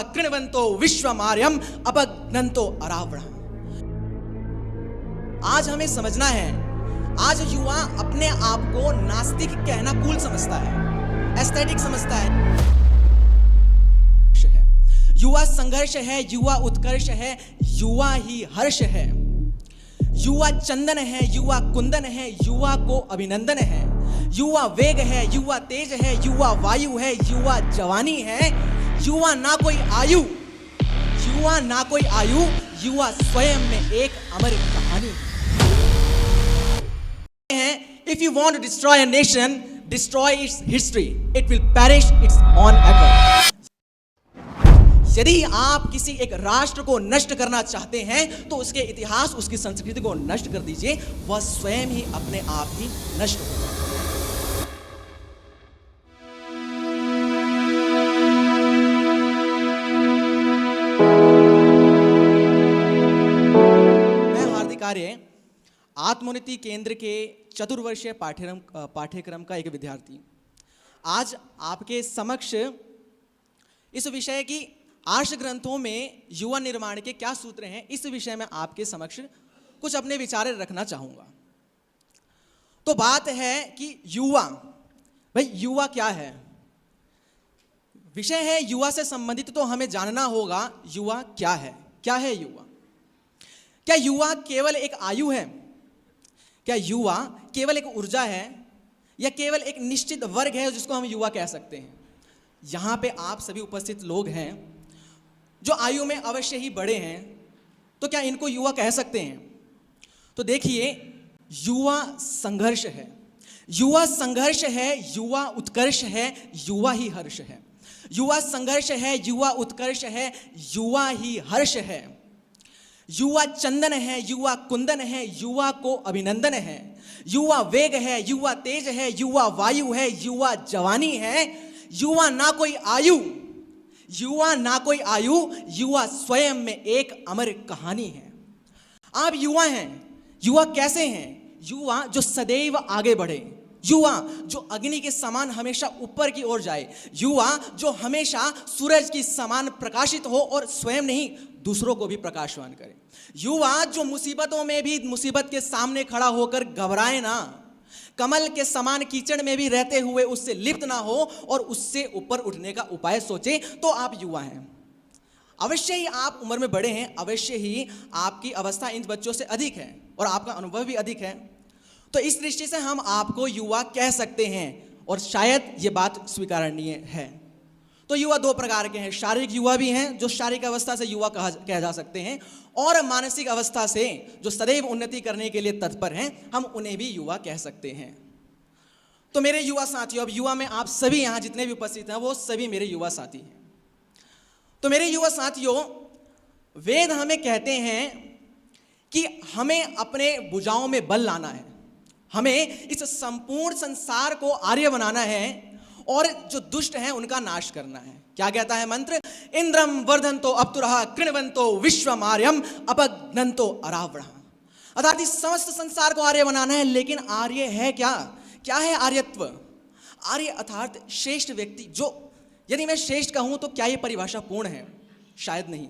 कृण्वन्तो विश्वमार्यम अपघ्नन्तो अरावणः। आज हमें समझना है, आज युवा अपने आप को नास्तिक कहना कूल समझता है, एस्थेटिक समझता है। युवा संघर्ष है, युवा उत्कर्ष है, युवा ही हर्ष है, युवा चंदन है, युवा कुंदन है, युवा को अभिनंदन है, युवा वेग है, युवा तेज है, युवा वायु है, युवा जवानी है, युवा ना कोई आयु, युवा ना कोई आयु, युवा स्वयं में एक अमर कहानी है। If you want to destroy a nation, destroy its history. It will perish its own echo. यदि आप किसी एक राष्ट्र को नष्ट करना चाहते हैं तो उसके इतिहास, उसकी संस्कृति को नष्ट कर दीजिए, वह स्वयं ही अपने आप ही नष्ट होगा। मैं हार्दिक आर्य, आत्मोन्नति केंद्र के चतुर्वर्षीय पाठ्यक्रम का एक विद्यार्थी आज आपके समक्ष इस विषय की आर्ष ग्रंथों में युवा निर्माण के क्या सूत्र हैं, इस विषय में आपके समक्ष कुछ अपने विचार रखना चाहूंगा। तो बात है कि युवा, भाई युवा क्या है? विषय है युवा से संबंधित, तो हमें जानना होगा युवा क्या है। क्या है युवा? क्या युवा केवल एक आयु है? क्या युवा केवल एक ऊर्जा है या केवल एक निश्चित वर्ग है जिसको हम युवा कह सकते हैं? यहाँ पे आप सभी उपस्थित लोग हैं जो आयु में अवश्य ही बड़े हैं, तो क्या इनको युवा कह सकते हैं? तो देखिए, युवा संघर्ष है, युवा संघर्ष है, युवा उत्कर्ष है, युवा ही हर्ष है। युवा संघर्ष है, युवा उत्कर्ष है, युवा ही हर्ष है, युवा चंदन है, युवा कुंदन है, युवा को अभिनंदन है, युवा वेग है, युवा तेज है, युवा वायु है, युवा जवानी है, युवा ना कोई आयु, युवा ना कोई आयु, युवा स्वयं में एक अमर कहानी है। आप युवा हैं। युवा कैसे हैं? युवा जो सदैव आगे बढ़े, युवा जो अग्नि के समान हमेशा ऊपर की ओर जाए, युवा जो हमेशा सूरज की समान प्रकाशित हो और स्वयं नहीं दूसरों को भी प्रकाशवान करे, युवा जो मुसीबतों में भी मुसीबत के सामने खड़ा होकर घबराए ना, कमल के समान कीचड़ में भी रहते हुए उससे लिप्त ना हो और उससे ऊपर उठने का उपाय सोचे, तो आप युवा हैं। अवश्य ही आप उम्र में बड़े हैं, अवश्य ही आपकी अवस्था इन बच्चों से अधिक है और आपका अनुभव भी अधिक है, तो इस दृष्टि से हम आपको युवा कह सकते हैं और शायद ये बात स्वीकारनीय है। तो युवा दो प्रकार के हैं, शारीरिक युवा भी हैं जो शारीरिक अवस्था से युवा कहा जा सकते हैं, और मानसिक अवस्था से जो सदैव उन्नति करने के लिए तत्पर हैं, हम उन्हें भी युवा कह सकते हैं। तो मेरे युवा साथियों, अब युवा में आप सभी यहाँ जितने भी उपस्थित हैं वो सभी मेरे युवा साथी हैं। तो मेरे युवा साथियों, वेद हमें कहते हैं कि हमें अपने भुजाओं में बल लाना है, हमें इस संपूर्ण संसार को आर्य बनाना है और जो दुष्ट हैं उनका नाश करना है। क्या कहता है मंत्र? इंद्रम वर्धन्तो अप्तुरः कृण्वन्तो विश्वमार्यम अपघ्नन्तो अरावणः। अर्थात इस समस्त संसार को आर्य बनाना है, लेकिन आर्य है क्या? क्या है आर्यत्व? आर्य अर्थात श्रेष्ठ व्यक्ति। जो यदि मैं श्रेष्ठ कहूं तो क्या यह परिभाषा पूर्ण है? शायद नहीं,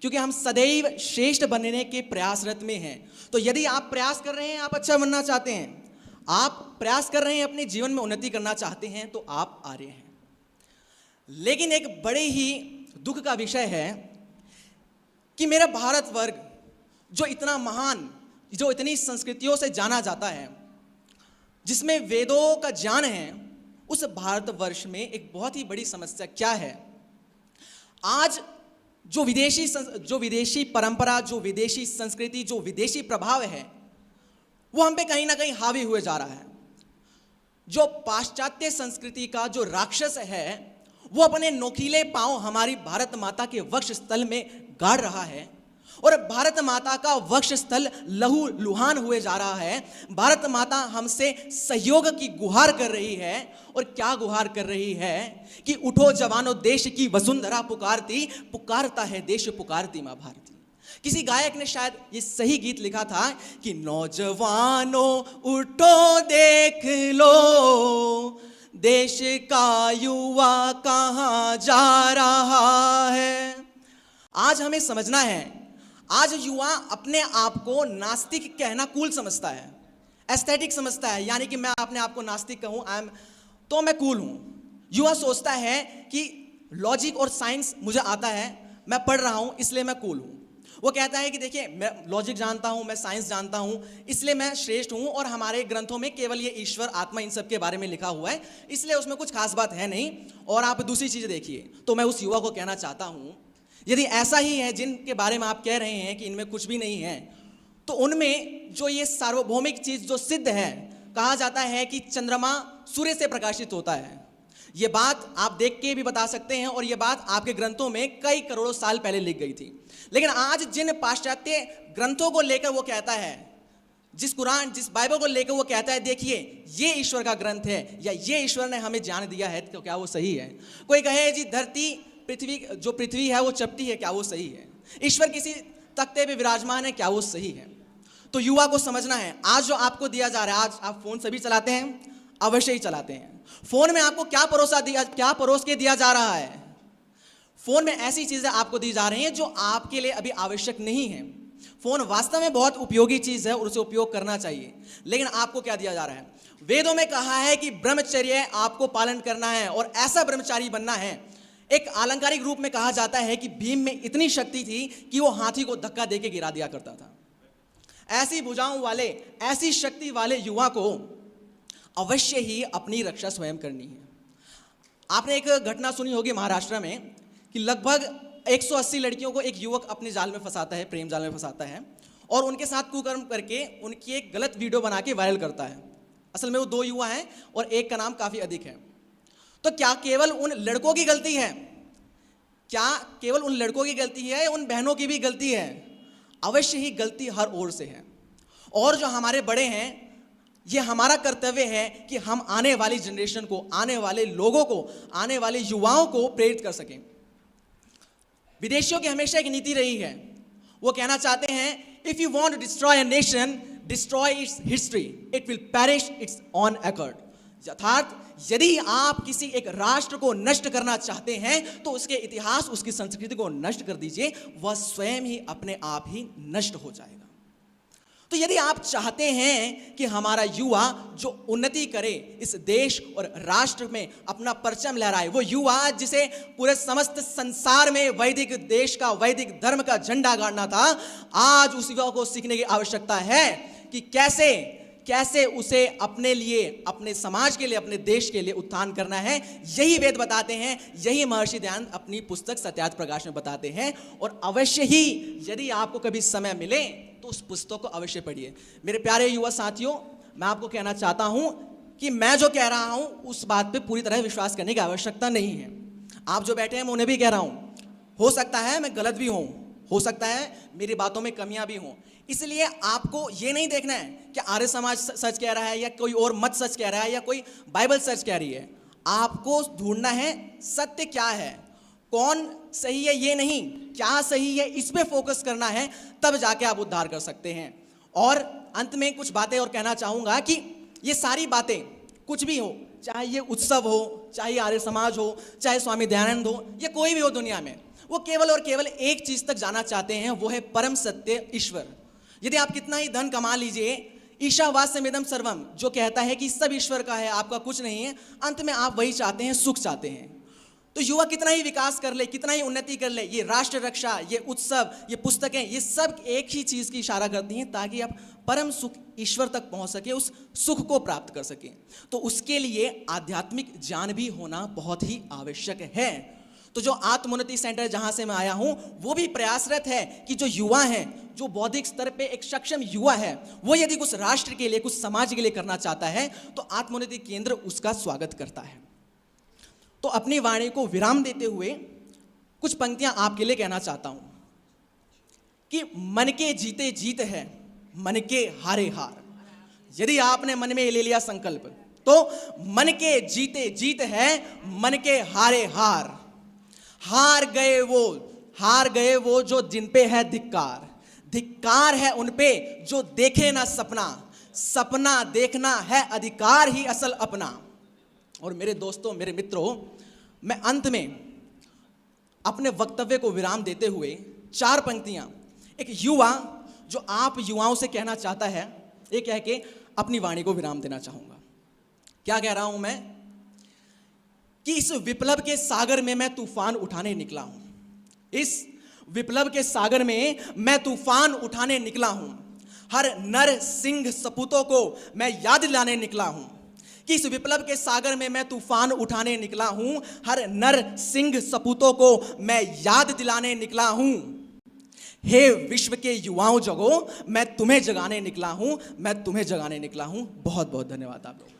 क्योंकि हम सदैव श्रेष्ठ बनने के प्रयासरत में हैं। तो यदि आप प्रयास कर रहे हैं, आप अच्छा बनना चाहते हैं, आप प्रयास कर रहे हैं, अपने जीवन में उन्नति करना चाहते हैं, तो आप आर्य हैं। लेकिन एक बड़े ही दुख का विषय है कि मेरा भारतवर्ग जो इतना महान, जो इतनी संस्कृतियों से जाना जाता है, जिसमें वेदों का ज्ञान है, उस भारतवर्ष में एक बहुत ही बड़ी समस्या क्या है? आज जो विदेशी परंपरा, जो विदेशी संस्कृति, जो विदेशी प्रभाव है, वो हम पे कहीं ना कहीं हावी हुए जा रहा है। जो पाश्चात्य संस्कृति का जो राक्षस है, वो अपने नोकीले पांव हमारी भारत माता के वक्ष स्थल में गाड़ रहा है और भारत माता का वक्ष स्थल लहू लुहान हुए जा रहा है। भारत माता हमसे सहयोग की गुहार कर रही है, और क्या गुहार कर रही है कि उठो जवानों, देश की वसुंधरा पुकारती, पुकारता है देश पुकारती माँ भारती। किसी गायक ने शायद ये सही गीत लिखा था कि नौजवानों उठो देख लो, देश का युवा कहाँ जा रहा है। आज हमें समझना है, आज युवा अपने आप को नास्तिक कहना कूल समझता है, एस्थेटिक समझता है, यानी कि मैं अपने आप को नास्तिक कहूँ तो मैं कूल हूँ। युवा सोचता है कि लॉजिक और साइंस मुझे आता है, मैं पढ़ रहा हूँ इसलिए मैं कूल हूँ। वो कहता है कि देखिए मैं लॉजिक जानता हूँ, मैं साइंस जानता हूँ, इसलिए मैं श्रेष्ठ हूँ, और हमारे ग्रंथों में केवल ये ईश्वर आत्मा इन सब के बारे में लिखा हुआ है, इसलिए उसमें कुछ खास बात है नहीं। और आप दूसरी चीज़ देखिए, तो मैं उस युवा को कहना चाहता हूँ, यदि ऐसा ही है जिनके बारे में आप कह रहे हैं कि इनमें कुछ भी नहीं है, तो उनमें जो ये सार्वभौमिक चीज़ जो सिद्ध है, कहा जाता है कि चंद्रमा सूर्य से प्रकाशित होता है। ये बात आप देख के भी बता सकते हैं, और ये बात आपके ग्रंथों में कई करोड़ों साल पहले लिख गई थी। लेकिन आज जिन पाश्चात्य ग्रंथों को लेकर वो कहता है, जिस कुरान, जिस बाइबल को लेकर वो कहता है देखिए ये ईश्वर का ग्रंथ है, या ये ईश्वर ने हमें ज्ञान दिया है, तो क्या वो सही है? कोई कहे जी धरती पृथ्वी, जो पृथ्वी है वो चपटी है, क्या वो सही है? ईश्वर किसी तख्ते पे विराजमान है, क्या वो सही है? तो युवा को समझना है, आज जो आपको दिया जा रहा है, आज आप फोन सभी चलाते हैं, अवश्य ही चलाते हैं। फोन में आपको क्या परोस के दिया जा रहा है? फोन में ऐसी चीजें आपको दी जा रही हैं जो आपके लिए अभी आवश्यक नहीं है। फोन वास्तव में बहुत उपयोगी चीज है और उसे उपयोग करना चाहिए, लेकिन आपको क्या दिया जा रहा है? वेदों में कहा है कि ब्रह्मचर्य आपको पालन करना है और ऐसा ब्रह्मचारी बनना है। एक आलंकारिक रूप में कहा जाता है कि भीम में इतनी शक्ति थी कि वो हाथी को धक्का देके गिरा दिया करता था। ऐसी भुजाओं वाले, ऐसी शक्ति वाले युवा को अवश्य ही अपनी रक्षा स्वयं करनी है। आपने एक घटना सुनी होगी महाराष्ट्र में कि लगभग 180 लड़कियों को एक युवक अपने जाल में फंसाता है, प्रेम जाल में फंसाता है, और उनके साथ कुकर्म करके उनकी एक गलत वीडियो बना के वायरल करता है। असल में वो 2 युवा हैं और एक का नाम काफ़ी अधिक है। तो क्या केवल उन लड़कों की गलती है? क्या केवल उन लड़कों की गलती है या उन बहनों की भी गलती है? अवश्य ही गलती हर ओर से है। और जो हमारे बड़े हैं, ये हमारा कर्तव्य है कि हम आने वाली जनरेशन को, आने वाले लोगों को, आने वाले युवाओं को प्रेरित कर सकें। विदेशियों की हमेशा एक नीति रही है, वो कहना चाहते हैं if you want to destroy a nation, destroy its history, it will perish its on accord. अर्थात यदि आप किसी एक राष्ट्र को नष्ट करना चाहते हैं तो उसके इतिहास, उसकी संस्कृति को नष्ट कर दीजिए, वह स्वयं ही अपने आप ही नष्ट हो जाएगा। तो यदि आप चाहते हैं कि हमारा युवा जो उन्नति करे, इस देश और राष्ट्र में अपना परचम लहराए, वो युवा जिसे पूरे समस्त संसार में वैदिक देश का, वैदिक धर्म का झंडा गाड़ना था, आज उस युवा को सीखने की आवश्यकता है कि कैसे उसे अपने लिए, अपने समाज के लिए, अपने देश के लिए उत्थान करना है। यही वेद बताते हैं, यही महर्षि दयानंद अपनी पुस्तक सत्यार्थ प्रकाश में बताते हैं। और अवश्य ही यदि आपको कभी समय मिले तो उस पुस्तक को अवश्य पढ़िए। मेरे प्यारे युवा साथियों, मैं आपको कहना चाहता हूं कि मैं जो कह रहा हूं उस बात पे पूरी तरह विश्वास करने की आवश्यकता नहीं है। आप जो बैठे हैं मैं उन्हें भी कह रहा हूं, हो सकता है मैं गलत भी हूं, हो सकता है मेरी बातों में कमियां भी हों। इसलिए आपको ये नहीं देखना है कि आर्य समाज सच कह रहा है या कोई और मत सच कह रहा है या कोई बाइबल सच कह रही है। आपको ढूंढना है सत्य क्या है, कौन सही है ये नहीं, क्या सही है इस पे फोकस करना है, तब जाके आप उद्धार कर सकते हैं। और अंत में कुछ बातें और कहना चाहूँगा कि ये सारी बातें कुछ भी हो, चाहे ये उत्सव हो, चाहे आर्य समाज हो, चाहे स्वामी दयानंद हो, या कोई भी हो दुनिया में, वो केवल और केवल एक चीज़ तक जाना चाहते हैं, वो है परम सत्य ईश्वर। यदि आप कितना ही धन कमा लीजिए, ईशावास्यमिदं सर्वम जो कहता है कि सब ईश्वर का है, आपका कुछ नहीं है, अंत में आप वही चाहते हैं, सुख चाहते हैं। तो युवा कितना ही विकास कर ले, कितना ही उन्नति कर ले, ये राष्ट्र रक्षा, ये उत्सव, ये पुस्तकें, ये सब एक ही चीज़ की इशारा करती हैं, ताकि आप परम सुख ईश्वर तक पहुंच सके, उस सुख को प्राप्त कर सकें। तो उसके लिए आध्यात्मिक ज्ञान भी होना बहुत ही आवश्यक है। तो जो आत्मोन्नति सेंटर जहां से मैं आया हूं, वो भी प्रयासरत है कि जो युवा हैं, जो बौद्धिक स्तर पे एक सक्षम युवा है, वो यदि कुछ राष्ट्र के लिए, कुछ समाज के लिए करना चाहता है, तो आत्मोन्नति केंद्र उसका स्वागत करता है। तो अपनी वाणी को विराम देते हुए कुछ पंक्तियां आपके लिए कहना चाहता हूं कि मन के जीते जीत है, मन के हारे हार। यदि आपने मन में ले लिया संकल्प, तो मन के जीते जीत है, मन के हारे हार। हार गए वो जो जिन पे है धिक्कार, धिक्कार है उन पे जो देखे ना सपना, सपना देखना है अधिकार ही असल अपना। और मेरे दोस्तों, मेरे मित्रों, मैं अंत में अपने वक्तव्य को विराम देते हुए 4 पंक्तियां एक युवा जो आप युवाओं से कहना चाहता है, ये कह के अपनी वाणी को विराम देना चाहूंगा। क्या कह रहा हूं मैं? कि इस विप्लव के सागर में मैं तूफान उठाने निकला हूं। इस विप्लव के सागर में मैं तूफान उठाने निकला हूं। हर नर सिंह सपूतों को मैं याद दिलाने निकला हूं कि इस विप्लव के सागर में मैं तूफान उठाने निकला हूं। हर नर सिंह सपूतों को मैं याद दिलाने निकला हूं। हे विश्व के युवाओं जगो, मैं तुम्हें जगाने निकला हूं, मैं तुम्हें जगाने निकला हूं। बहुत बहुत धन्यवाद आप लोग।